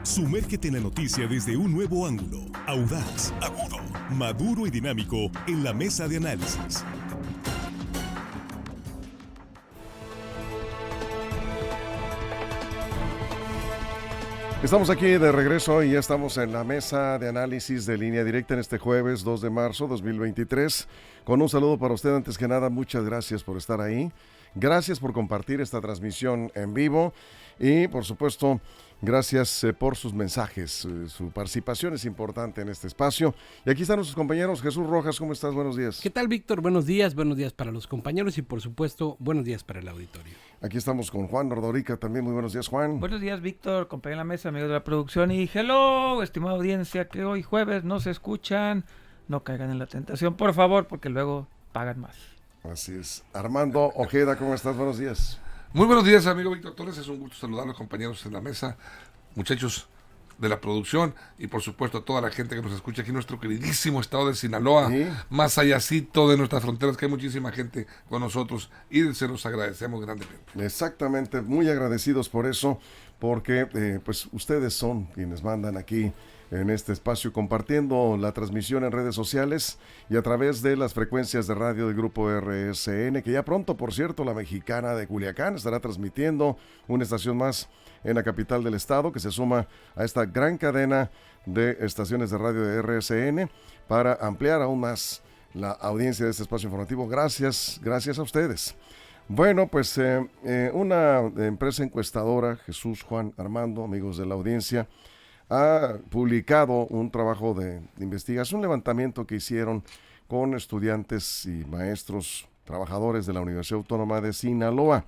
Sumérgete en la noticia desde un nuevo ángulo, audaz, agudo, maduro y dinámico en la mesa de análisis. Estamos aquí de regreso y ya estamos en la mesa de análisis de Línea Directa en este jueves 2 de marzo 2023. Con un saludo para usted, antes que nada, muchas gracias por estar ahí. Gracias por compartir esta transmisión en vivo y, por supuesto, gracias por sus mensajes. Su participación es importante en este espacio. Y aquí están nuestros compañeros. Jesús Rojas, ¿cómo estás? Buenos días. ¿Qué tal, Víctor? Buenos días para los compañeros y, por supuesto, buenos días para el auditorio. Aquí estamos con Juan Ordorica también. Muy buenos días, Juan. Buenos días, Víctor, compañero en la mesa, amigos de la producción. Y hello, estimada audiencia, que hoy jueves no se escuchan. No caigan en la tentación, por favor, porque luego pagan más. Así es. Armando Ojeda, ¿cómo estás? Buenos días. Muy buenos días, amigo Víctor Torres. Es un gusto saludar a los compañeros en la mesa, muchachos de la producción y, por supuesto, a toda la gente que nos escucha aquí en nuestro queridísimo estado de Sinaloa, ¿Sí? Más allácito de nuestras fronteras, que hay muchísima gente con nosotros y se los agradecemos grandemente. Exactamente, muy agradecidos por eso, porque pues ustedes son quienes mandan aquí en este espacio, compartiendo la transmisión en redes sociales y a través de las frecuencias de radio del grupo RSN, que ya pronto, por cierto, la Mexicana de Culiacán estará transmitiendo una estación más en la capital del estado, que se suma a esta gran cadena de estaciones de radio de RSN para ampliar aún más la audiencia de este espacio informativo. Gracias a ustedes. Bueno, pues una empresa encuestadora, Jesús, Juan, Armando, amigos de la audiencia, ha publicado un trabajo de investigación, un levantamiento que hicieron con estudiantes y maestros, trabajadores de la Universidad Autónoma de Sinaloa.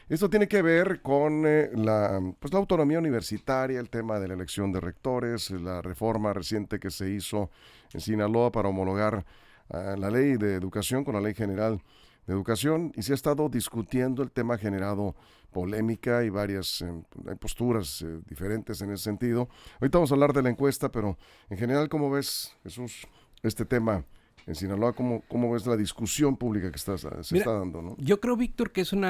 Esto tiene que ver con la autonomía universitaria, el tema de la elección de rectores, la reforma reciente que se hizo en Sinaloa para homologar la ley de educación con la Ley General de Educación, y se ha estado discutiendo el tema, ha generado polémica y varias posturas diferentes en ese sentido. Ahorita vamos a hablar de la encuesta, pero en general, ¿cómo ves, Jesús, este tema en Sinaloa? ¿Cómo ves la discusión pública que se está dando, ¿no? Yo creo, Víctor, que es un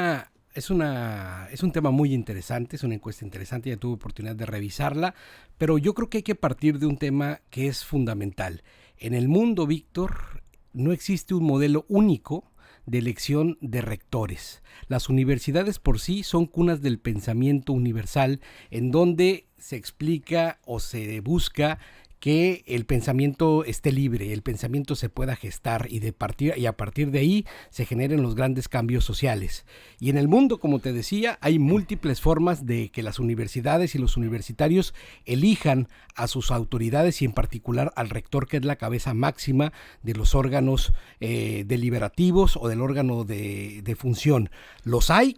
tema muy interesante, es una encuesta interesante, ya tuve oportunidad de revisarla, pero yo creo que hay que partir de un tema que es fundamental. En el mundo, Víctor, no existe un modelo único de elección de rectores. Las universidades por sí son cunas del pensamiento universal, en donde se explica o se busca que el pensamiento esté libre, el pensamiento se pueda gestar y a partir de ahí se generen los grandes cambios sociales. Y en el mundo, como te decía, hay múltiples formas de que las universidades y los universitarios elijan a sus autoridades y en particular al rector, que es la cabeza máxima de los órganos deliberativos o del órgano de función. Los hay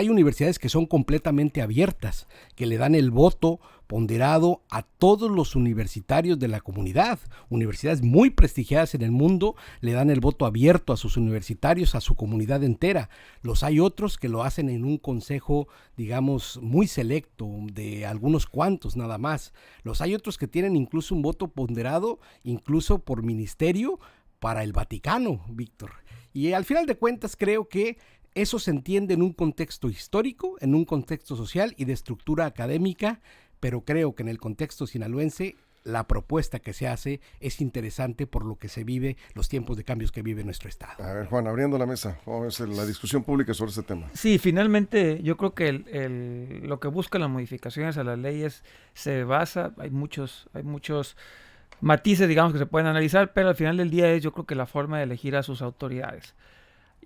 universidades que son completamente abiertas, que le dan el voto ponderado a todos los universitarios de la comunidad. Universidades muy prestigiadas en el mundo le dan el voto abierto a sus universitarios, a su comunidad entera. Los hay otros que lo hacen en un consejo, digamos, muy selecto, de algunos cuantos nada más. Los hay otros que tienen incluso un voto ponderado, incluso por ministerio, para el Vaticano, Víctor. Y al final de cuentas creo que eso se entiende en un contexto histórico, en un contexto social y de estructura académica, pero creo que en el contexto sinaloense la propuesta que se hace es interesante por lo que se vive, los tiempos de cambios que vive nuestro estado. A ver, Juan, abriendo la mesa, ¿cómo es la discusión pública sobre este tema? Sí, finalmente yo creo que lo que buscan las modificaciones a las leyes se basa, hay muchos matices, digamos, que se pueden analizar, pero al final del día yo creo que la forma de elegir a sus autoridades.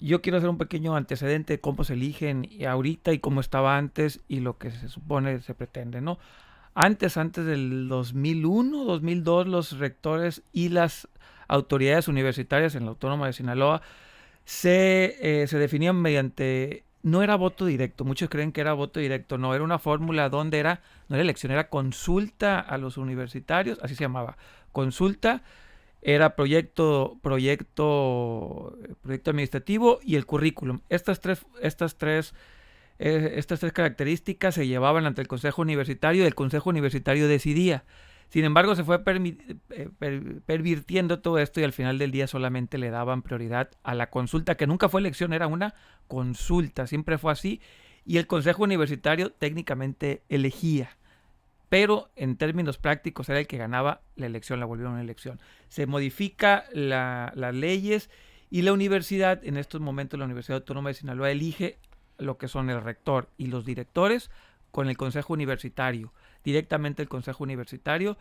Yo quiero hacer un pequeño antecedente de cómo se eligen ahorita y cómo estaba antes y lo que se supone se pretende, ¿no? Antes del 2001, 2002, los rectores y las autoridades universitarias en la Autónoma de Sinaloa se definían mediante, no era voto directo, muchos creen que era voto directo, no, era una fórmula donde no era elección, era consulta a los universitarios, así se llamaba, consulta, era proyecto administrativo y el currículum. Estas tres características se llevaban ante el Consejo Universitario y el Consejo Universitario decidía. Sin embargo, se fue pervirtiendo todo esto y al final del día solamente le daban prioridad a la consulta, que nunca fue elección, era una consulta, siempre fue así, y el Consejo Universitario técnicamente elegía. pero en términos prácticos era el que ganaba la elección, la volvieron una elección. Se modifica las leyes y la universidad, en estos momentos la Universidad Autónoma de Sinaloa elige lo que son el rector y los directores con el Consejo Universitario. Directamente el Consejo Universitario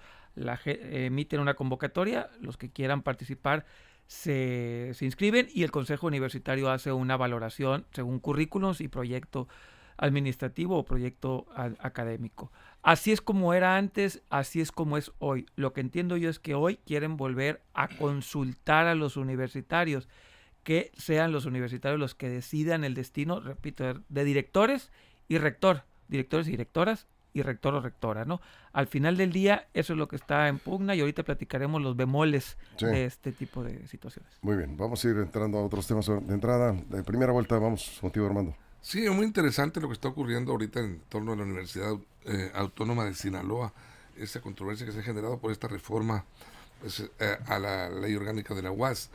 emiten una convocatoria, los que quieran participar se inscriben y el Consejo Universitario hace una valoración según currículos y proyecto administrativo o proyecto académico. Así es como era antes, así es como es hoy. Lo que entiendo yo es que hoy quieren volver a consultar a los universitarios, que sean los universitarios los que decidan el destino, repito, de directores y rector, directores y directoras y rector o rectora, ¿no? Al final del día, eso es lo que está en pugna y ahorita platicaremos los bemoles de este tipo de situaciones. Muy bien, vamos a ir entrando a otros temas de entrada. De primera vuelta, vamos contigo, Armando. Sí, es muy interesante lo que está ocurriendo ahorita en torno a la Universidad Autónoma de Sinaloa, esa controversia que se ha generado por esta reforma pues, a la ley orgánica de la UAS.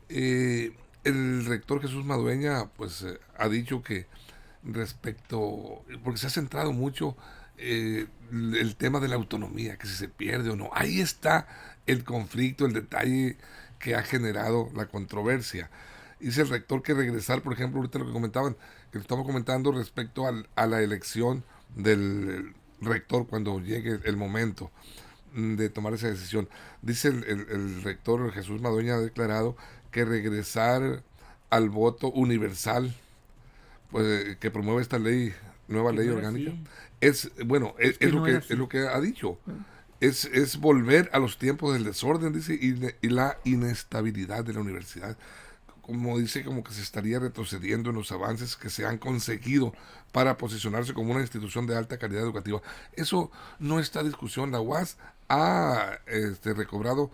El rector Jesús Madueña pues ha dicho que respecto, porque se ha centrado mucho el tema de la autonomía, que si se pierde o no, ahí está el conflicto, el detalle que ha generado la controversia. Dice el rector que regresar, por ejemplo, ahorita lo que comentaban, que estamos comentando respecto a la elección del rector cuando llegue el momento de tomar esa decisión. Dice el rector Jesús Madueña ha declarado que regresar al voto universal, pues que promueve esta nueva ley orgánica, es lo que ha dicho. Es volver a los tiempos del desorden, dice, y la inestabilidad de la universidad. Como dice, como que se estaría retrocediendo en los avances que se han conseguido para posicionarse como una institución de alta calidad educativa. Eso no está en discusión. La UAS ha recobrado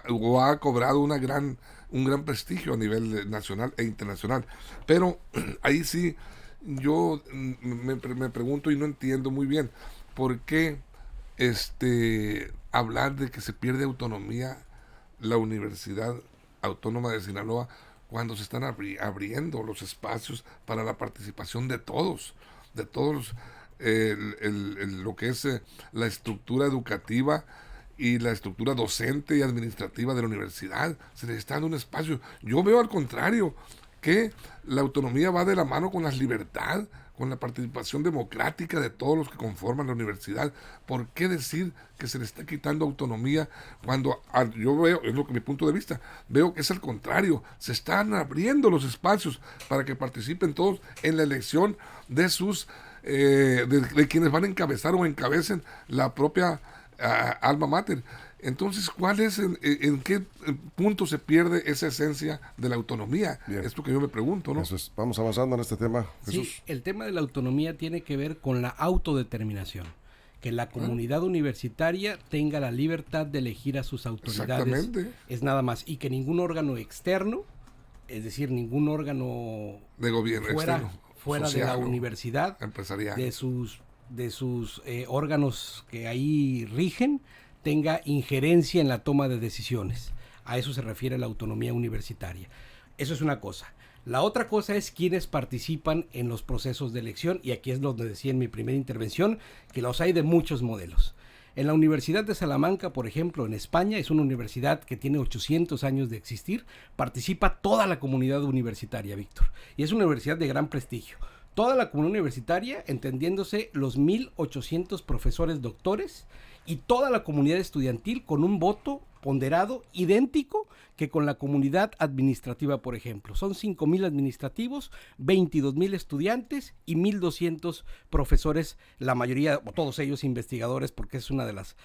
o ha cobrado un gran prestigio a nivel nacional e internacional. Pero ahí sí, yo me pregunto y no entiendo muy bien por qué hablar de que se pierde autonomía la Universidad Autónoma de Sinaloa cuando se están abriendo los espacios para la participación de todos lo que es la estructura educativa y la estructura docente y administrativa de la universidad. Se les está dando un espacio. Yo veo al contrario, que la autonomía va de la mano con la libertad, con la participación democrática de todos los que conforman la universidad. ¿Por qué decir que se le está quitando autonomía cuando yo veo, es lo que mi punto de vista, veo que es al contrario, se están abriendo los espacios para que participen todos en la elección de sus de quienes van a encabezar o encabecen la propia alma mater? Entonces, ¿cuál es, en qué punto se pierde esa esencia de la autonomía? Bien. Esto que yo me pregunto, ¿no? Eso es. Vamos avanzando en este tema, Jesús. Sí, el tema de la autonomía tiene que ver con la autodeterminación. Que la comunidad universitaria tenga la libertad de elegir a sus autoridades. Exactamente. Es nada más. Y que ningún órgano externo, es decir, ningún órgano De gobierno fuera de la universidad, empresarial, de sus órganos que ahí rigen, tenga injerencia en la toma de decisiones. A eso se refiere la autonomía universitaria. Eso es una cosa. La otra cosa es quienes participan en los procesos de elección, y aquí es donde decía en mi primera intervención que los hay de muchos modelos. En la Universidad de Salamanca, por ejemplo, en España, es una universidad que tiene 800 años de existir, participa toda la comunidad universitaria, Víctor, y es una universidad de gran prestigio. Toda la comunidad universitaria, entendiéndose los 1,800 profesores doctores y toda la comunidad estudiantil con un voto ponderado idéntico que con la comunidad administrativa, por ejemplo. Son 5,000 administrativos, 22,000 estudiantes y 1,200 profesores, la mayoría, o todos ellos investigadores, porque es una de las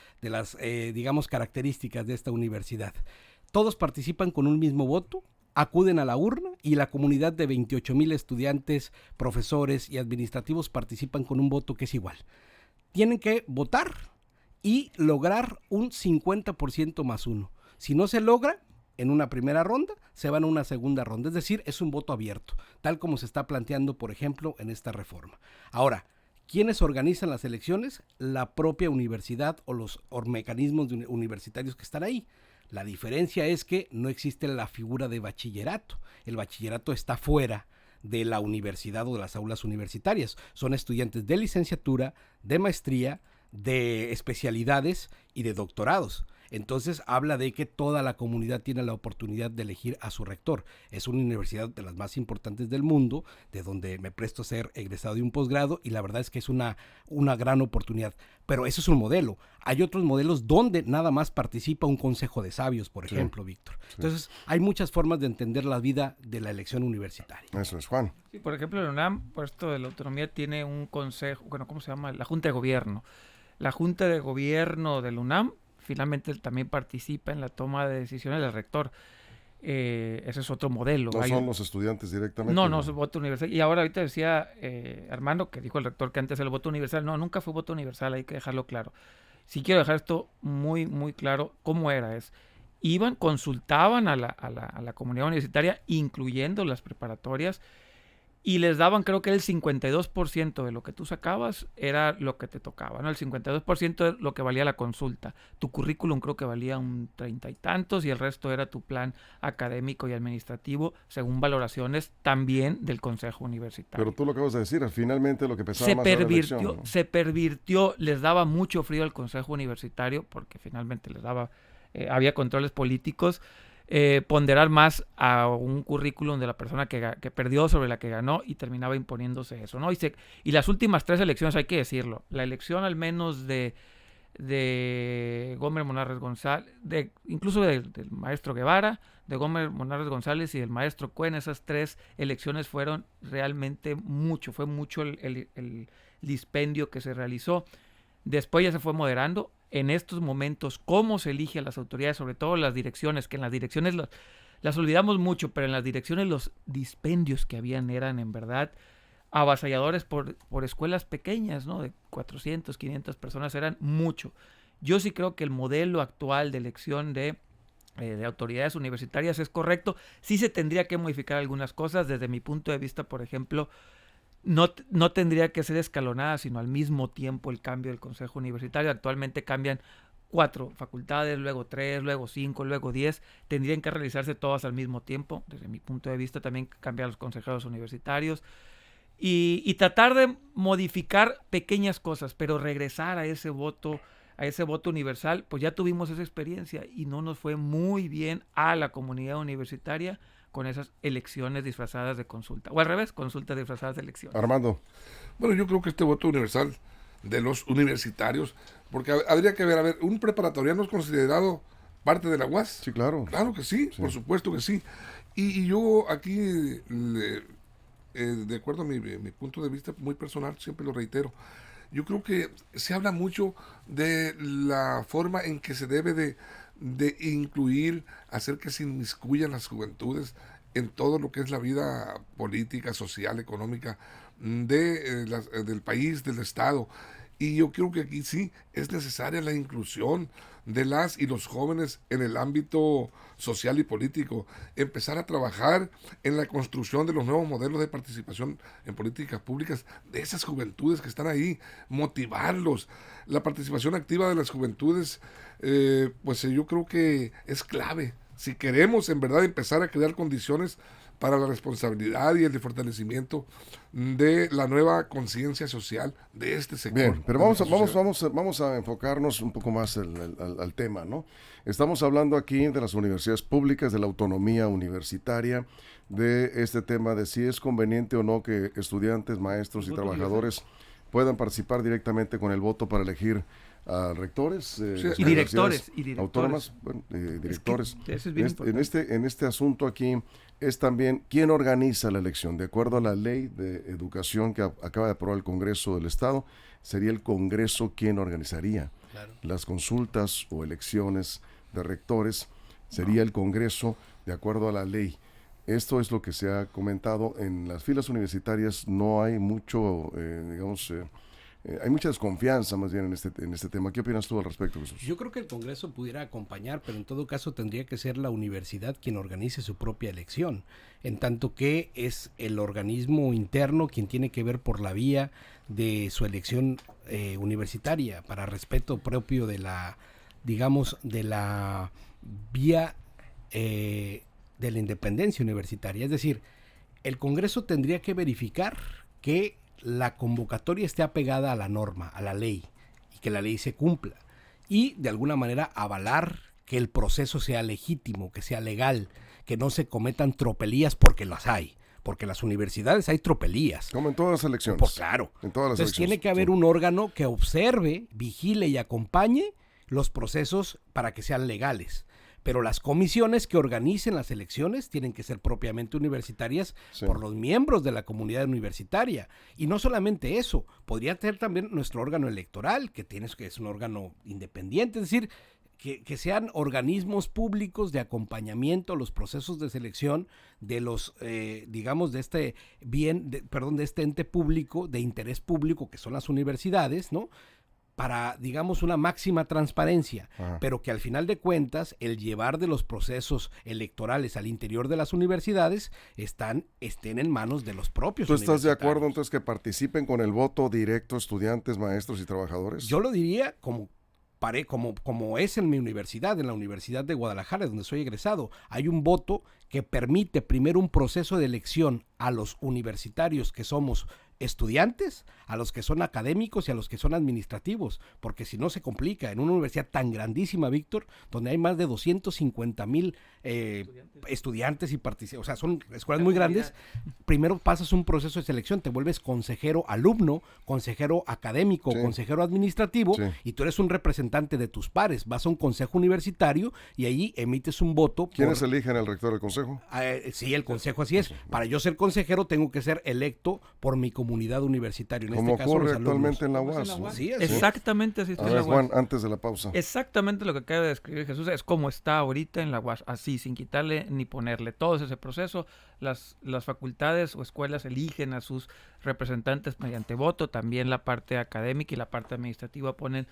digamos, características de esta universidad. Todos participan con un mismo voto, acuden a la urna y la comunidad de 28,000 estudiantes, profesores y administrativos participan con un voto que es igual. Tienen que votar y lograr un 50% más uno. Si no se logra en una primera ronda, se van a una segunda ronda. Es decir, es un voto abierto, tal como se está planteando, por ejemplo, en esta reforma. Ahora, ¿quiénes organizan las elecciones? La propia universidad o los mecanismos universitarios que están ahí. La diferencia es que no existe la figura de bachillerato. El bachillerato está fuera de la universidad o de las aulas universitarias. Son estudiantes de licenciatura, de maestría, de especialidades y de doctorados. Entonces habla de que toda la comunidad tiene la oportunidad de elegir a su rector. Es una universidad de las más importantes del mundo, de donde me presto a ser egresado de un posgrado, y la verdad es que es una gran oportunidad. Pero eso es un modelo. Hay otros modelos donde nada más participa un consejo de sabios, por ejemplo, Víctor. Entonces hay muchas formas de entender la vida de la elección universitaria. Eso es, Juan. Sí, por ejemplo, la UNAM, por esto de la autonomía, tiene un consejo, bueno, ¿cómo se llama? La Junta de Gobierno. La Junta de Gobierno de la UNAM finalmente también participa en la toma de decisiones del rector. Ese es otro modelo. No son los estudiantes directamente. No es voto universal. Y ahora ahorita decía Armando, que dijo el rector que antes era el voto universal. No, nunca fue voto universal, hay que dejarlo claro. Sí quiero dejar esto muy, muy claro cómo era. Iban, consultaban a la comunidad universitaria, incluyendo las preparatorias, y les daban, creo que el 52% de lo que tú sacabas era lo que te tocaba, ¿no? El 52% es lo que valía la consulta. Tu currículum creo que valía un 30 y tantos, y el resto era tu plan académico y administrativo, según valoraciones también del Consejo Universitario. Pero tú lo acabas de decir, finalmente lo que pesaba más era la elección, ¿no? Se pervirtió, les daba mucho frío al Consejo Universitario, porque finalmente les daba, había controles políticos. Ponderar más a un currículum de la persona que perdió sobre la que ganó, y terminaba imponiéndose eso, ¿no? Y las últimas 3 elecciones, hay que decirlo, la elección al menos de Gómez Monarres González, incluso del maestro Guevara, de Gómez Monarres González y del maestro Cuen, esas 3 elecciones fueron realmente mucho, fue mucho el dispendio que se realizó. Después ya se fue moderando. En estos momentos, cómo se elige a las autoridades, sobre todo las direcciones, que en las direcciones las olvidamos mucho, pero en las direcciones los dispendios que habían eran en verdad avasalladores por escuelas pequeñas, ¿no? De 400, 500 personas, eran mucho. Yo sí creo que el modelo actual de elección de autoridades universitarias es correcto. Sí se tendría que modificar algunas cosas. Desde mi punto de vista, por ejemplo, no tendría que ser escalonada, sino al mismo tiempo el cambio del Consejo Universitario. Actualmente cambian 4 facultades, luego 3, luego 5, luego 10. Tendrían que realizarse todas al mismo tiempo. Desde mi punto de vista, también cambiar los consejeros universitarios. Y tratar de modificar pequeñas cosas, pero regresar a ese voto universal. Pues ya tuvimos esa experiencia y no nos fue muy bien a la comunidad universitaria con esas elecciones disfrazadas de consulta. O al revés, consultas disfrazadas de elecciones. Armando. Bueno, yo creo que este voto universal de los universitarios, porque habría que ver, un preparatoriano es considerado parte de la UAS. Sí, claro. Claro que sí, por supuesto que sí. Y yo aquí, de acuerdo a mi punto de vista muy personal, siempre lo reitero, yo creo que se habla mucho de la forma en que se debe de incluir, hacer que se inmiscuyan las juventudes en todo lo que es la vida política, social, económica del país, del Estado. Y yo creo que aquí sí es necesaria la inclusión de las y los jóvenes en el ámbito social y político. Empezar a trabajar en la construcción de los nuevos modelos de participación en políticas públicas de esas juventudes que están ahí, motivarlos. La participación activa de las juventudes, pues yo creo que es clave. Si queremos en verdad empezar a crear condiciones para la responsabilidad y el fortalecimiento de la nueva conciencia social de este sector. Bien, pero vamos a enfocarnos un poco más al tema, ¿no? Estamos hablando aquí de las universidades públicas, de la autonomía universitaria, de este tema de si es conveniente o no que estudiantes, maestros y trabajadores puedan participar directamente con el voto para elegir a rectores y directores autónomas, bueno, directores. Es que eso es bien en este asunto aquí es también quién organiza la elección. De acuerdo a la ley de educación que acaba de aprobar el Congreso del Estado, sería el Congreso quien organizaría las consultas o elecciones de rectores, sería el Congreso de acuerdo a la ley. Esto es lo que se ha comentado en las filas universitarias. No hay mucho, hay mucha desconfianza más bien en este tema. ¿Qué opinas tú al respecto, Jesús? Yo creo que el Congreso pudiera acompañar, pero en todo caso tendría que ser la universidad quien organice su propia elección, en tanto que es el organismo interno quien tiene que ver por la vía de su elección universitaria, para respeto propio de la, digamos, de la vía de la independencia universitaria. Es decir, el Congreso tendría que verificar que la convocatoria esté apegada a la norma, a la ley, y y que la ley se cumpla. Y de alguna manera avalar que el proceso sea legítimo, que sea legal, que no se cometan tropelías porque las hay. Porque en las universidades hay tropelías. Como en todas las elecciones. Pues claro. En todas las Entonces elecciones. tiene que haber un órgano que observe, vigile y acompañe los procesos para que sean legales. Pero las comisiones que organicen las elecciones tienen que ser propiamente universitarias por los miembros de la comunidad universitaria. Y no solamente eso, podría ser también nuestro órgano electoral, que es un órgano independiente, es decir, que sean organismos públicos de acompañamiento a los procesos de selección de los, digamos, de este de este ente público, de interés público, que son las universidades, ¿no? Para, digamos, una máxima transparencia, pero que al final de cuentas el llevar de los procesos electorales al interior de las universidades estén en manos de los propios universitarios. ¿Tú estás de acuerdo universitarios. entonces que participen con el voto directo estudiantes, maestros y trabajadores? Yo lo diría como es en mi universidad, en la Universidad de Guadalajara, donde soy egresado. Hay un voto que permite primero un proceso de elección a los universitarios que somos estudiantes, a los que son académicos y a los que son administrativos, porque si no se complica en una universidad tan grandísima, Víctor, donde hay más de 250,000 estudiantes y participantes, o sea, son escuelas muy grandes. Primero pasas un proceso de selección, te vuelves consejero alumno, consejero académico, consejero administrativo, y tú eres un representante de tus pares, vas a un consejo universitario y ahí emites un voto. ¿Quiénes eligen al rector del consejo? Sí, el consejo, así es. Para yo ser consejero tengo que ser electo por mi comunidad universitaria, en como este caso ocurre los actualmente alumnos. en la UAS, ¿no? Sí, Exactamente así está A en la ver, UAS. Juan, antes de la pausa. Exactamente lo que acaba de describir Jesús es como está ahorita en la UAS, así, sin quitarle ni ponerle. Todo ese proceso, las facultades o escuelas eligen a sus representantes mediante voto, también la parte académica y la parte administrativa ponen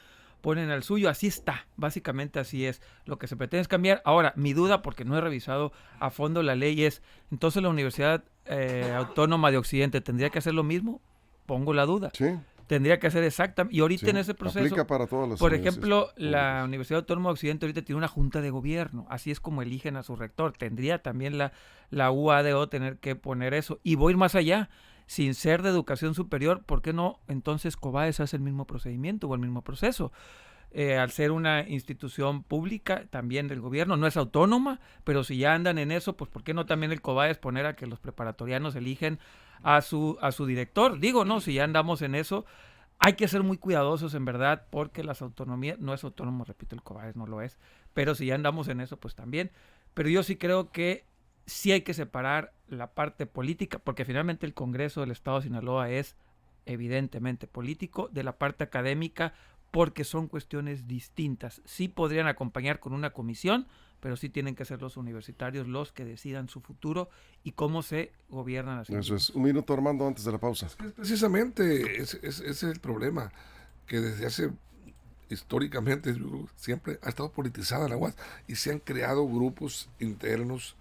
al suyo, así está, básicamente así es. Lo que se pretende es cambiar. Ahora, mi duda, porque no he revisado a fondo la ley, es, entonces la Universidad Autónoma de Occidente tendría que hacer lo mismo. Pongo la duda. Sí. Tendría que hacer exactamente. Y ahorita en ese proceso, aplica para todas las por ejemplo, universidades. la Universidad Autónoma de Occidente ahorita tiene una junta de gobierno. Así es como eligen a su rector. Tendría también la UADO tener que poner eso. Y voy a ir más allá. Sin ser de educación superior, ¿por qué no entonces COBAES hace el mismo procedimiento o el mismo proceso? Al ser una institución pública también del gobierno, no es autónoma, pero si ya andan en eso, pues ¿por qué no también el COBAES poner a que los preparatorianos eligen a su director? Digo, no, si ya andamos en eso, hay que ser muy cuidadosos en verdad, porque las autonomías, no es autónomo, repito, el COBAES no lo es, pero si ya andamos en eso, pues también. Pero yo sí creo que sí hay que separar la parte política, porque finalmente el Congreso del Estado de Sinaloa es evidentemente político, de la parte académica, porque son cuestiones distintas. Sí podrían acompañar con una comisión, pero sí tienen que ser los universitarios los que decidan su futuro y cómo se gobiernan las Eso es. Un minuto, Armando, antes de la pausa. Precisamente ese es el problema, que desde hace históricamente siempre ha estado politizada la UAS y se han creado grupos internos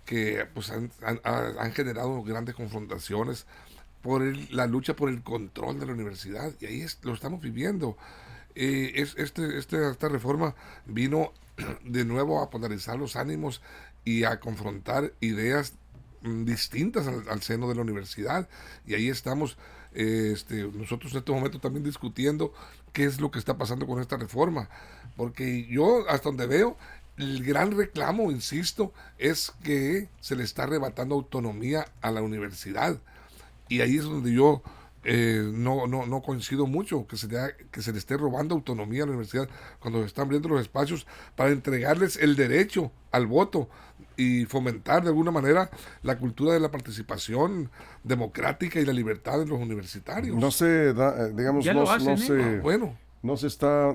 que pues han generado grandes confrontaciones por la lucha por el control de la universidad, y ahí lo estamos viviendo. Esta reforma vino de nuevo a polarizar los ánimos y a confrontar ideas distintas al seno de la universidad, y ahí estamos nosotros en este momento también discutiendo qué es lo que está pasando con esta reforma, porque yo hasta donde veo el gran reclamo, insisto, es que se le está arrebatando autonomía a la universidad. Y ahí es donde yo no coincido mucho, que se le esté robando autonomía a la universidad cuando se están abriendo los espacios para entregarles el derecho al voto y fomentar de alguna manera la cultura de la participación democrática y la libertad de los universitarios. No se da, digamos, Ya lo hacen, no se está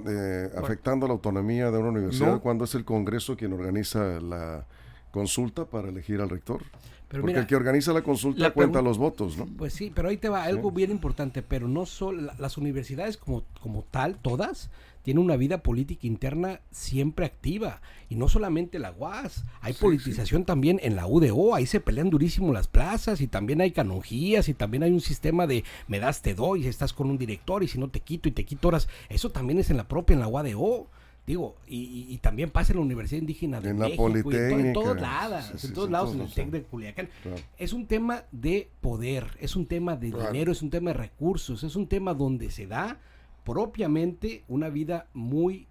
afectando la autonomía de una universidad No. cuando es el Congreso quien organiza la consulta para elegir al rector. Pero Porque mira, el que organiza la consulta la cuenta pregun- los votos, ¿no? Pues sí, pero ahí te va algo bien importante, pero no solo las universidades como tal, todas, tienen una vida política interna siempre activa, y no solamente la UAS, hay politización también en la UDO, ahí se pelean durísimo las plazas, y también hay canonjías, y también hay un sistema de me das, te doy, y estás con un director, y si no te quito, y te quito horas, eso también es en la UADO. Digo, y también pasa en la Universidad Indígena de En la México, Politécnica. en todos lados, Sí, en todos lados, en el sí. TEC de Culiacán. Claro. Es un tema de poder, es un tema de Claro. dinero, es un tema de recursos, es un tema donde se da propiamente una vida muy,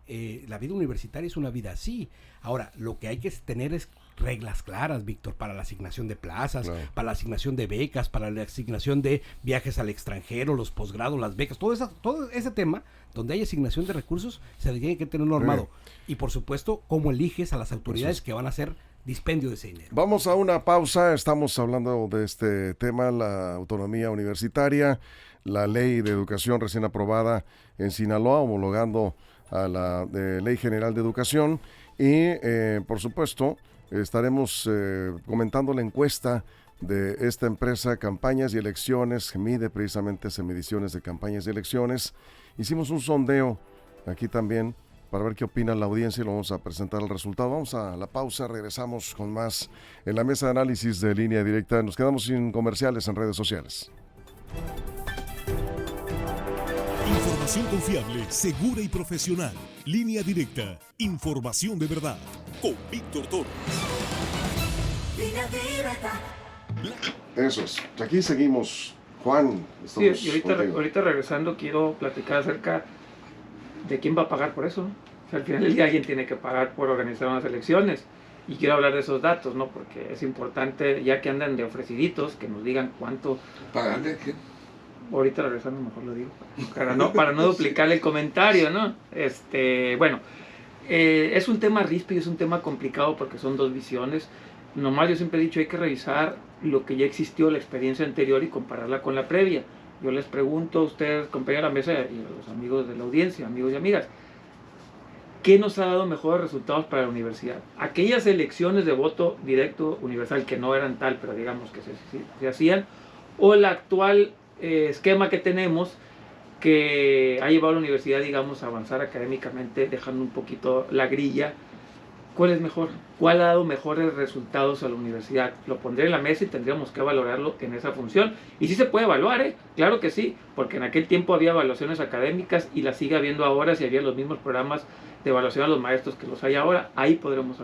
la vida universitaria es una vida así. Ahora, lo que hay que tener es reglas claras, Víctor, para la asignación de plazas, Claro. para la asignación de becas, para la asignación de viajes al extranjero, los posgrados, las becas, todo ese tema donde hay asignación de recursos se tiene que tener normado. Y por supuesto, cómo eliges a las autoridades que van a hacer dispendio de ese dinero. Vamos a una pausa, estamos hablando de este tema, la autonomía universitaria, la ley de educación recién aprobada en Sinaloa, homologando a la Ley General de Educación y por supuesto estaremos comentando la encuesta de esta empresa Campañas y Elecciones, que mide precisamente esas mediciones de campañas y elecciones. Hicimos un sondeo aquí también para ver qué opina la audiencia y lo vamos a presentar el resultado. Vamos a la pausa, regresamos con más en la mesa de análisis de Línea Directa. Nos quedamos sin comerciales en redes sociales. Información confiable, segura y profesional. Línea Directa. Información de verdad. Con Víctor Torres. Línea Directa. Eso es. Aquí seguimos. Juan, Sí, estamos y ahorita, contigo. ahorita regresando quiero platicar acerca de quién va a pagar por eso, ¿no? O sea, al final del día alguien tiene que pagar por organizar unas elecciones. Y quiero hablar de esos datos, ¿no? Porque es importante, ya que andan de ofreciditos, que nos digan cuánto. ¿Pagarle a quién? Ahorita regresando mejor lo digo, para no duplicar el comentario, ¿no? Bueno, es un tema ríspido, es un tema complicado porque son dos visiones. Nomás yo siempre he dicho, hay que revisar lo que ya existió, la experiencia anterior y compararla con la previa. Yo les pregunto a ustedes, compañeros de la mesa y a los amigos de la audiencia, amigos y amigas, ¿qué nos ha dado mejores resultados para la universidad? Aquellas elecciones de voto directo universal que no eran tal, pero digamos que se hacían, o el actual esquema que tenemos que ha llevado a la universidad, digamos, a avanzar académicamente, dejando un poquito la grilla. ¿Cuál es mejor? ¿Cuál ha dado mejores resultados a la universidad? Lo pondré en la mesa y tendríamos que valorarlo en esa función. Y sí se puede evaluar, claro que sí, porque en aquel tiempo había evaluaciones académicas y las sigue habiendo ahora, si había los mismos programas de evaluación a los maestros que los hay ahora, ahí podremos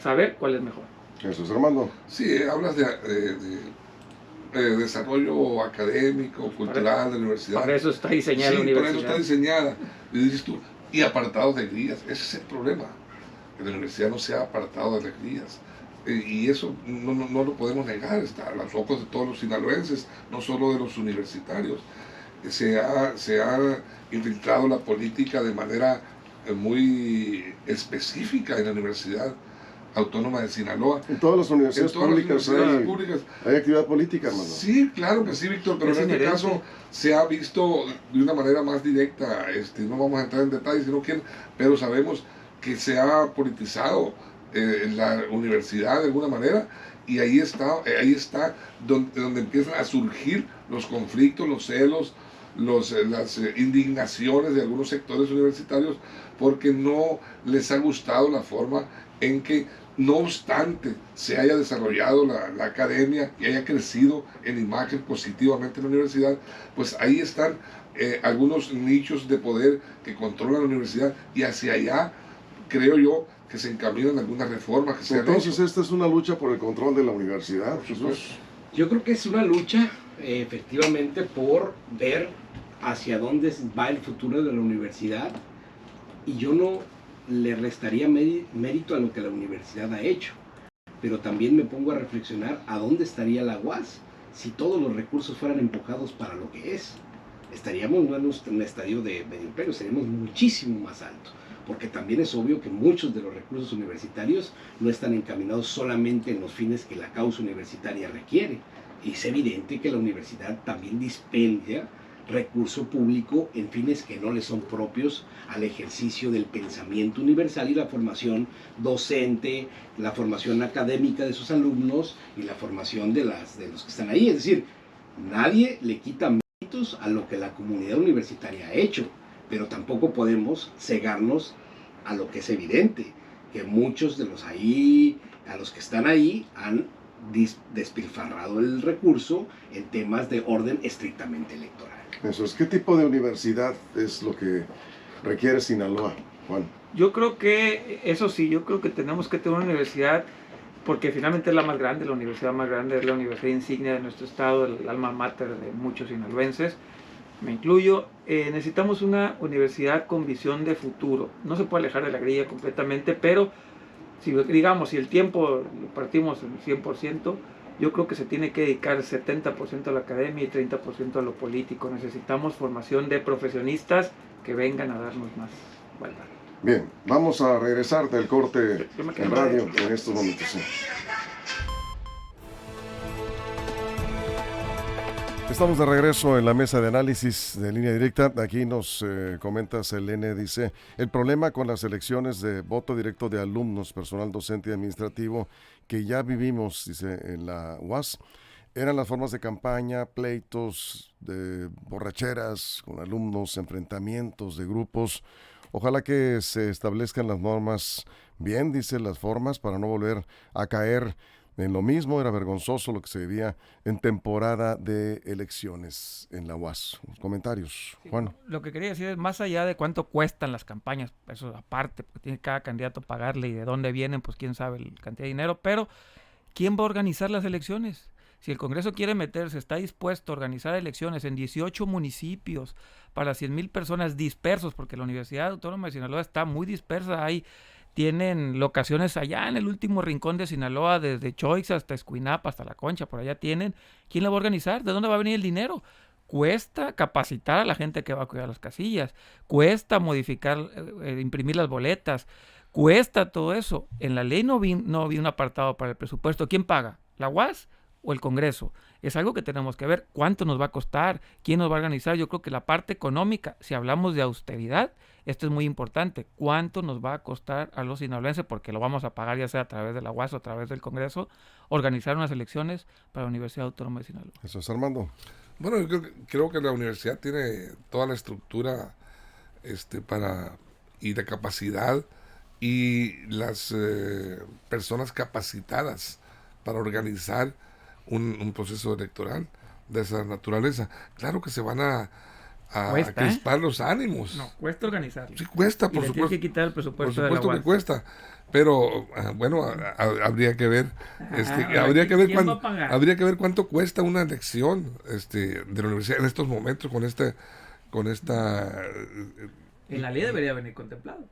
saber cuál es mejor. Eso es, Armando. Sí, hablas de desarrollo académico, cultural de la universidad. Para eso está diseñada la Sí, por universidad. eso está diseñada. Y dices tú, y apartados de guías. Ese es el problema. Que la universidad no sea apartado de las guías. Y eso no lo podemos negar. Está a los ojos de todos los sinaloenses, no solo de los universitarios. Se ha infiltrado la política de manera muy específica en la Universidad Autónoma de Sinaloa. En todas las universidades En todas las públicas universidades públicas. hay actividad política, Armando. Sí, claro que sí, Víctor, pero Es en este inherente. caso se ha visto de una manera más directa. No vamos a entrar en detalles si no quieren, pero sabemos que se ha politizado la universidad de alguna manera, y ahí está donde empiezan a surgir los conflictos, los celos, las indignaciones de algunos sectores universitarios, porque no les ha gustado la forma en que, no obstante se haya desarrollado la academia y haya crecido en imagen positivamente en la universidad, pues ahí están algunos nichos de poder que controlan la universidad, y hacia allá creo yo que se encaminan algunas reformas que se han Entonces hecho. esta es una lucha por el control de la universidad, Jesús. Yo creo que es una lucha, efectivamente, por ver hacia dónde va el futuro de la universidad, y yo no le restaría mérito a lo que la universidad ha hecho, pero también me pongo a reflexionar a dónde estaría la UAS si todos los recursos fueran empujados para lo que es. Estaríamos no en un estadio de medio imperio, estaríamos muchísimo más alto, porque también es obvio que muchos de los recursos universitarios no están encaminados solamente en los fines que la causa universitaria requiere. Y es evidente que la universidad también dispendia recurso público en fines que no le son propios al ejercicio del pensamiento universal y la formación docente, la formación académica de sus alumnos y la formación de los que están ahí. Es decir, nadie le quita méritos a lo que la comunidad universitaria ha hecho, pero tampoco podemos cegarnos a lo que es evidente, que muchos de los a los que están ahí, han despilfarrado el recurso en temas de orden estrictamente electoral. Eso es. ¿Qué tipo de universidad es lo que requiere Sinaloa, Juan? Yo creo que, eso sí, yo creo que tenemos que tener una universidad, porque finalmente es la más grande, la universidad más grande, es la universidad insignia de nuestro estado, el alma mater de muchos sinaloenses, me incluyo, necesitamos una universidad con visión de futuro. No se puede alejar de la grilla completamente, pero si el tiempo lo partimos en 100%, yo creo que se tiene que dedicar 70% a la academia y 30% a lo político. Necesitamos formación de profesionistas que vengan a darnos más igualdad. Bien, vamos a regresar del corte en radio en estos momentos. Sí. Estamos de regreso en la mesa de análisis de Línea Directa. Aquí nos comenta Selene, dice, el problema con las elecciones de voto directo de alumnos, personal docente y administrativo que ya vivimos, dice, en la UAS, eran las formas de campaña, pleitos, de borracheras con alumnos, enfrentamientos de grupos. Ojalá que se establezcan las normas bien, dice, las formas para no volver a caer en lo mismo. Era vergonzoso lo que se vivía en temporada de elecciones en la UAS. Comentarios, Juan. Lo que quería decir es, más allá de cuánto cuestan las campañas, eso aparte, porque tiene cada candidato pagarle y de dónde vienen, pues quién sabe la cantidad de dinero, pero ¿quién va a organizar las elecciones? Si el Congreso quiere meterse, está dispuesto a organizar elecciones en 18 municipios para 100,000 personas dispersos, porque la Universidad Autónoma de Sinaloa está muy dispersa, tienen locaciones allá en el último rincón de Sinaloa, desde Choix hasta Escuinapa, hasta La Concha, por allá tienen. ¿Quién la va a organizar? ¿De dónde va a venir el dinero? Cuesta capacitar a la gente que va a cuidar las casillas, cuesta modificar, imprimir las boletas, cuesta todo eso. En la ley no vi un apartado para el presupuesto. ¿Quién paga? ¿La UAS o el Congreso? Es algo que tenemos que ver. ¿Cuánto nos va a costar? ¿Quién nos va a organizar? Yo creo que la parte económica, si hablamos de austeridad, esto es muy importante. ¿Cuánto nos va a costar a los sinaloenses? Porque lo vamos a pagar ya sea a través de la UAS o a través del Congreso, organizar unas elecciones para la Universidad Autónoma de Sinaloa. Eso es, Armando. Bueno, yo creo que la universidad tiene toda la estructura y la capacidad y las personas capacitadas para organizar un proceso electoral de esa naturaleza. Claro que se van a crispar los ánimos. No, cuesta organizarlo. Sí, cuesta, por supuesto. Tienes que quitar el presupuesto por supuesto de la UAS. Que cuesta, pero bueno, habría que ver, habría que ver cuánto cuesta una elección de la universidad en estos momentos con esta En la ley debería venir contemplado.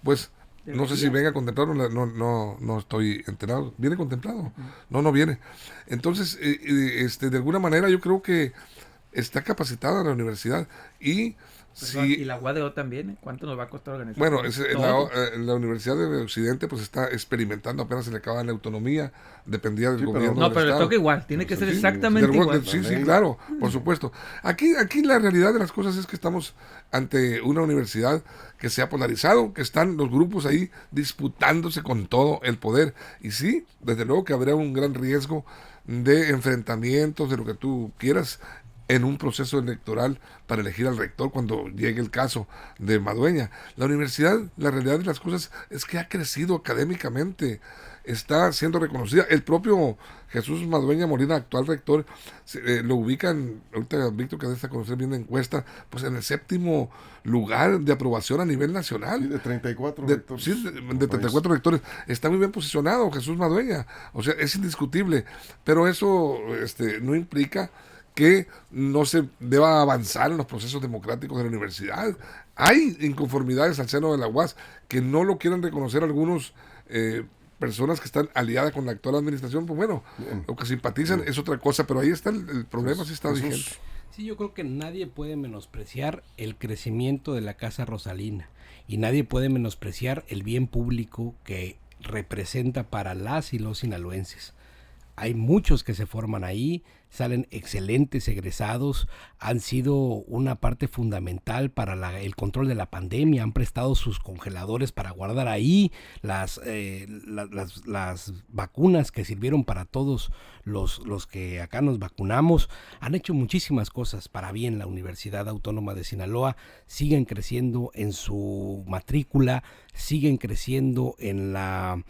Pues no sé si venga contemplado, no estoy enterado. ¿Viene contemplado? No viene. Entonces, de alguna manera yo creo que está capacitada la universidad y y la UADO también, ¿cuánto nos va a costar organizar? Bueno, la Universidad de Occidente pues está experimentando, apenas se le acaba la autonomía, dependía del gobierno. No, pero le toca igual, tiene que ser exactamente igual. Sí, claro, por supuesto. Aquí la realidad de las cosas es que estamos ante una universidad que se ha polarizado, que están los grupos ahí disputándose con todo el poder. Y sí, desde luego que habrá un gran riesgo de enfrentamientos, de lo que tú quieras, en un proceso electoral para elegir al rector cuando llegue el caso de Madueña. La universidad, la realidad de las cosas es que ha crecido académicamente, está siendo reconocida. El propio Jesús Madueña Molina, actual rector, lo ubican, ahorita Víctor que está a conocer bien la encuesta, pues en el 7º lugar de aprobación a nivel nacional. Sí, de 34 rectores. Sí, de 34 rectores. Está muy bien posicionado Jesús Madueña, o sea, es indiscutible, pero eso no implica que no se deba avanzar en los procesos democráticos de la universidad. Hay inconformidades al seno de la UAS que no lo quieren reconocer algunos personas que están aliadas con la actual administración. Pues bueno, lo que simpatizan es otra cosa, pero ahí está el problema, sí está vigente. Sí, yo creo que nadie puede menospreciar el crecimiento de la Casa Rosalina y nadie puede menospreciar el bien público que representa para las y los sinaloenses. Hay muchos que se forman ahí, salen excelentes egresados, han sido una parte fundamental para el control de la pandemia, han prestado sus congeladores para guardar ahí las vacunas que sirvieron para todos los que acá nos vacunamos. Han hecho muchísimas cosas para bien. La Universidad Autónoma de Sinaloa siguen creciendo en su matrícula, siguen creciendo en la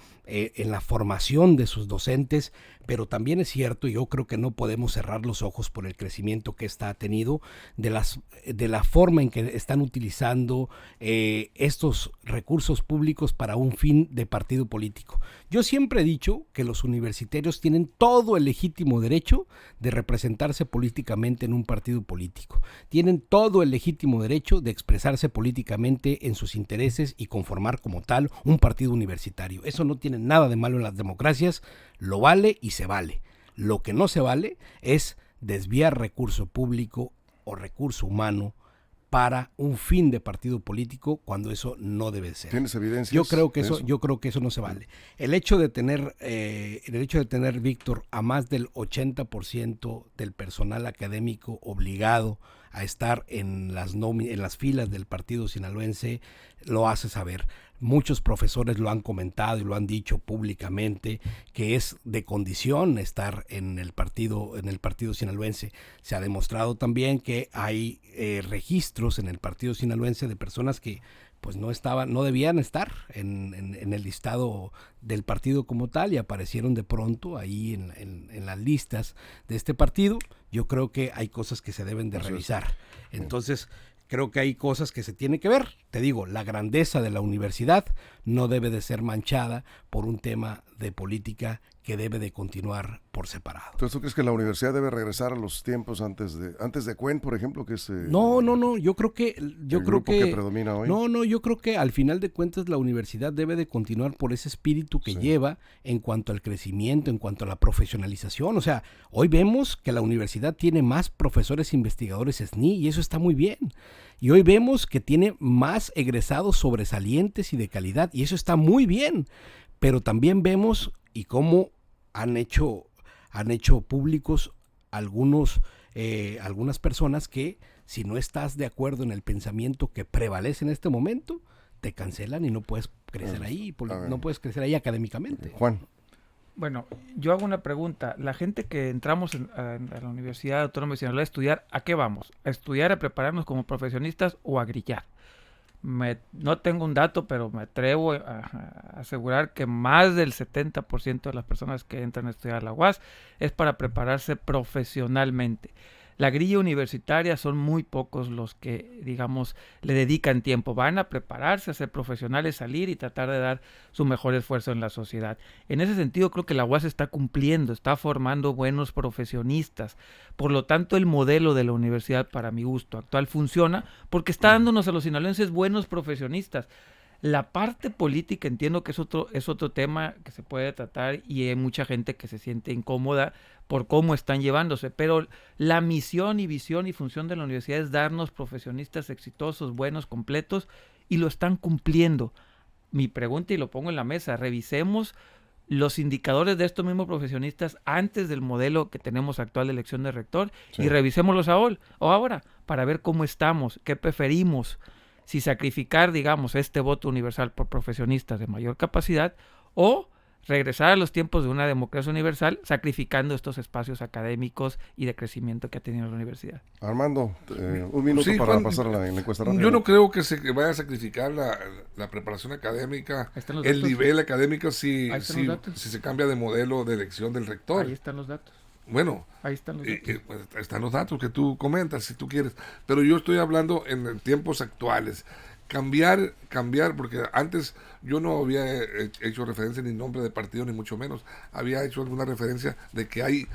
formación de sus docentes, pero también es cierto, yo creo que no podemos podemos cerrar los ojos por el crecimiento que esta ha tenido, de la forma en que están utilizando estos recursos públicos para un fin de partido político. Yo siempre he dicho que los universitarios tienen todo el legítimo derecho de representarse políticamente en un partido político. Tienen todo el legítimo derecho de expresarse políticamente en sus intereses y conformar como tal un partido universitario. Eso no tiene nada de malo en las democracias, lo vale y se vale. Lo que no se vale es desviar recurso público o recurso humano para un fin de partido político cuando eso no debe ser. ¿Tienes evidencias? Yo creo que eso no se vale. El hecho de tener Víctor a más del 80% del personal académico obligado a estar en las filas del partido sinaloense lo hace saber. Muchos profesores lo han comentado y lo han dicho públicamente que es de condición estar en el partido sinaloense. Se ha demostrado también que hay registros en el partido sinaloense de personas que pues no debían estar en el listado del partido como tal y aparecieron de pronto ahí en las listas de este partido. Yo creo que hay cosas que se deben de revisar. Entonces, creo que hay cosas que se tienen que ver. Te digo, la grandeza de la universidad no debe de ser manchada por un tema de política que debe de continuar por separado. Entonces, ¿tú crees que la universidad debe regresar a los tiempos antes de Cuen, por ejemplo, que es No, yo creo que predomina hoy? No, yo creo que al final de cuentas la universidad debe de continuar por ese espíritu que lleva en cuanto al crecimiento, en cuanto a la profesionalización. O sea, hoy vemos que la universidad tiene más profesores investigadores SNI y eso está muy bien. Y hoy vemos que tiene más egresados sobresalientes y de calidad y eso está muy bien. Pero también vemos y cómo han hecho públicos algunas personas que si no estás de acuerdo en el pensamiento que prevalece en este momento, te cancelan y no puedes crecer no puedes crecer ahí académicamente. Juan. Bueno, yo hago una pregunta. La gente que entramos a la Universidad Autónoma de Sinaloa a estudiar, ¿a qué vamos? ¿A estudiar, a prepararnos como profesionistas o a grillar? No tengo un dato, pero me atrevo a asegurar que más del 70% de las personas que entran a estudiar a la UAS es para prepararse profesionalmente. La grilla universitaria son muy pocos los que, digamos, le dedican tiempo. Van a prepararse, a ser profesionales, salir y tratar de dar su mejor esfuerzo en la sociedad. En ese sentido, creo que la UAS está cumpliendo, está formando buenos profesionistas. Por lo tanto, el modelo de la universidad, para mi gusto actual, funciona porque está dándonos a los sinaloenses buenos profesionistas. La parte política entiendo que es otro tema que se puede tratar y hay mucha gente que se siente incómoda por cómo están llevándose, pero la misión y visión y función de la universidad es darnos profesionistas exitosos, buenos, completos y lo están cumpliendo. Mi pregunta y lo pongo en la mesa, revisemos los indicadores de estos mismos profesionistas antes del modelo que tenemos actual de elección de rector y revisémoslos ahora para ver cómo estamos, qué preferimos. Si sacrificar, digamos, este voto universal por profesionistas de mayor capacidad o regresar a los tiempos de una democracia universal sacrificando estos espacios académicos y de crecimiento que ha tenido la universidad. Armando, un minuto para Juan, pasar la encuesta rápida. Yo no creo que se vaya a sacrificar la preparación académica, el nivel académico si se cambia de modelo de elección del rector. Ahí están los datos. Bueno, ahí están los datos. Están los datos que tú comentas, si tú quieres, pero yo estoy hablando en tiempos actuales. Cambiar, porque antes yo no había hecho referencia ni nombre de partido, ni mucho menos. Había hecho alguna referencia de que hay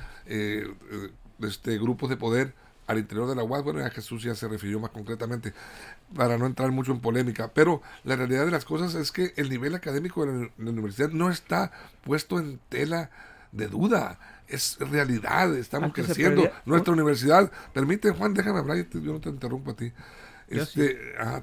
grupos de poder al interior de la UAS. Bueno, ya Jesús ya se refirió más concretamente, para no entrar mucho en polémica, pero la realidad de las cosas es que el nivel académico de la universidad no está puesto en tela de duda. Es realidad, estamos creciendo. Nuestra universidad, permite, Juan, déjame hablar, yo no te interrumpo a ti.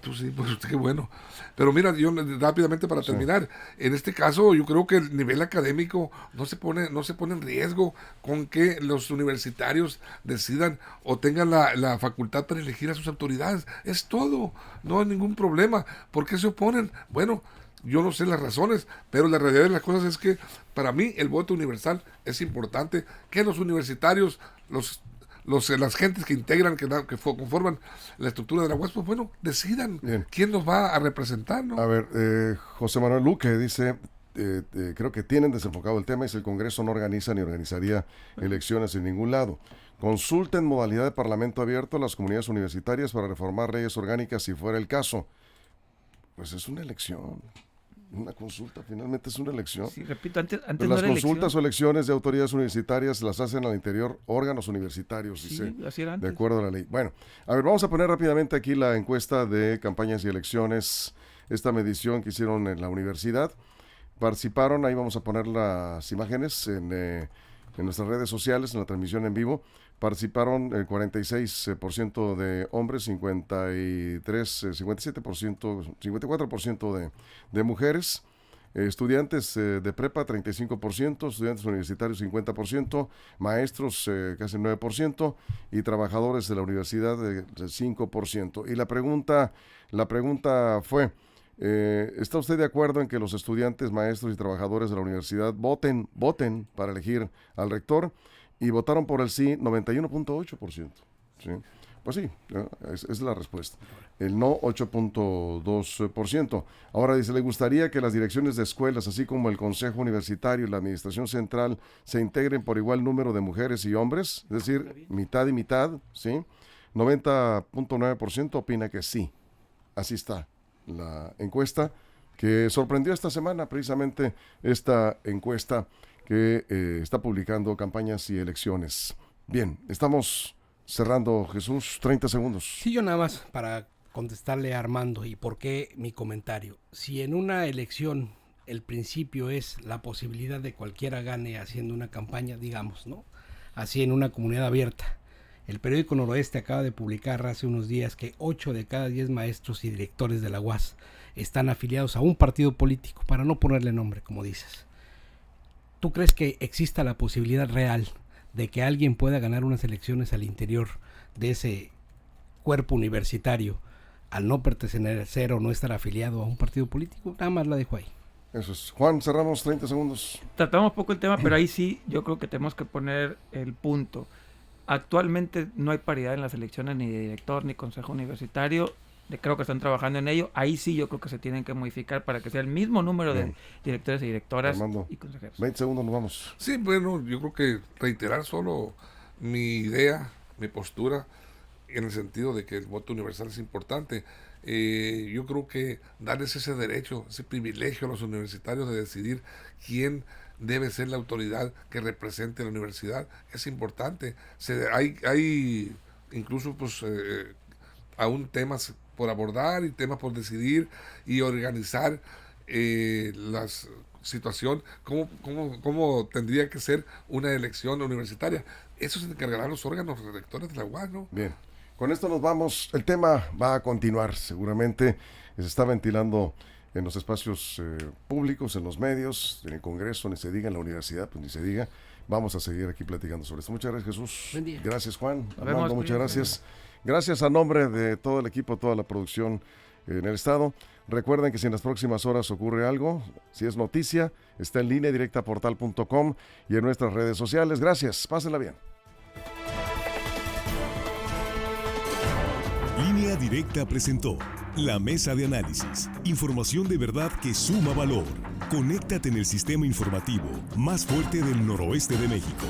Tú sí, pues qué bueno. Pero mira, yo rápidamente para terminar, en este caso yo creo que el nivel académico no se pone en riesgo con que los universitarios decidan o tengan la facultad para elegir a sus autoridades. Es todo, no hay ningún problema. ¿Por qué se oponen? Bueno, yo no sé las razones, pero la realidad de las cosas es que para mí el voto universal es importante, que los universitarios, las gentes que integran, que conforman la estructura de la UAS, pues bueno, decidan quién nos va a representar, ¿no? A ver, José Manuel Luque dice, creo que tienen desenfocado el tema, es el Congreso no organiza ni organizaría elecciones en ningún lado. Consulta en modalidad de parlamento abierto a las comunidades universitarias para reformar leyes orgánicas si fuera el caso. Pues es una elección. Una consulta, finalmente es una elección. Sí, repito, antes Pero no las era consultas elección. o elecciones de autoridades universitarias las hacen al interior órganos universitarios, Sí, dice, así era de antes. acuerdo a la ley. Bueno, a ver, vamos a poner rápidamente aquí la encuesta de campañas y elecciones, esta medición que hicieron en la universidad. Participaron, ahí vamos a poner las imágenes en nuestras redes sociales, en la transmisión en vivo. Participaron el 46% de hombres, 54% de mujeres. Estudiantes de prepa, 35%, estudiantes universitarios, 50%, maestros, casi 9%, y trabajadores de la universidad, 5%. Y la pregunta fue, ¿está usted de acuerdo en que los estudiantes, maestros y trabajadores de la universidad voten para elegir al rector? Y votaron por el sí 91.8%. ¿Sí? Pues sí, es la respuesta. El no 8.2%. Ahora dice, ¿le gustaría que las direcciones de escuelas, así como el consejo universitario y la administración central, se integren por igual número de mujeres y hombres? Es decir, mitad y mitad, ¿sí? 90.9% opina que sí. Así está la encuesta que sorprendió esta semana, precisamente esta encuesta que está publicando Campañas y Elecciones. Bien, estamos cerrando, Jesús, 30 segundos. Sí, yo nada más para contestarle a Armando y por qué mi comentario. Si en una elección el principio es la posibilidad de cualquiera gane haciendo una campaña, digamos, ¿no? Así en una comunidad abierta. El periódico Noroeste acaba de publicar hace unos días que 8 de cada 10 maestros y directores de la UAS están afiliados a un partido político, para no ponerle nombre, como dices. ¿Tú crees que exista la posibilidad real de que alguien pueda ganar unas elecciones al interior de ese cuerpo universitario al no pertenecer o no estar afiliado a un partido político? Nada más la dejo ahí. Eso es. Juan, cerramos 30 segundos. Tratamos poco el tema, pero ahí sí yo creo que tenemos que poner el punto. Actualmente no hay paridad en las elecciones ni de director ni consejo universitario. Creo que están trabajando en ello. Ahí sí yo creo que se tienen que modificar para que sea el mismo número de directores y directoras Armando, y consejeros. 20 segundos, nos vamos. Sí, bueno, yo creo que reiterar solo mi idea, mi postura, en el sentido de que el voto universal es importante. Yo creo que darles ese derecho, ese privilegio a los universitarios de decidir quién debe ser la autoridad que represente la universidad es importante. Hay incluso pues aún temas por abordar y temas por decidir y organizar la situación, cómo tendría que ser una elección universitaria. Eso se encargarán los órganos rectores de la UAS, ¿no? Bien, con esto nos vamos. El tema va a continuar, seguramente se está ventilando en los espacios públicos, en los medios, en el Congreso, ni se diga, en la universidad, pues ni se diga. Vamos a seguir aquí platicando sobre esto. Muchas gracias, Jesús. Buen día. Gracias, Juan. Nos Armando, vemos, muchas cuídense. gracias. Gracias a nombre de todo el equipo, toda la producción en el estado. Recuerden que si en las próximas horas ocurre algo, si es noticia, está en línea directa portal.com y en nuestras redes sociales. Gracias, pásenla bien. Línea Directa presentó la mesa de análisis. Información de verdad que suma valor. Conéctate en el sistema informativo más fuerte del noroeste de México.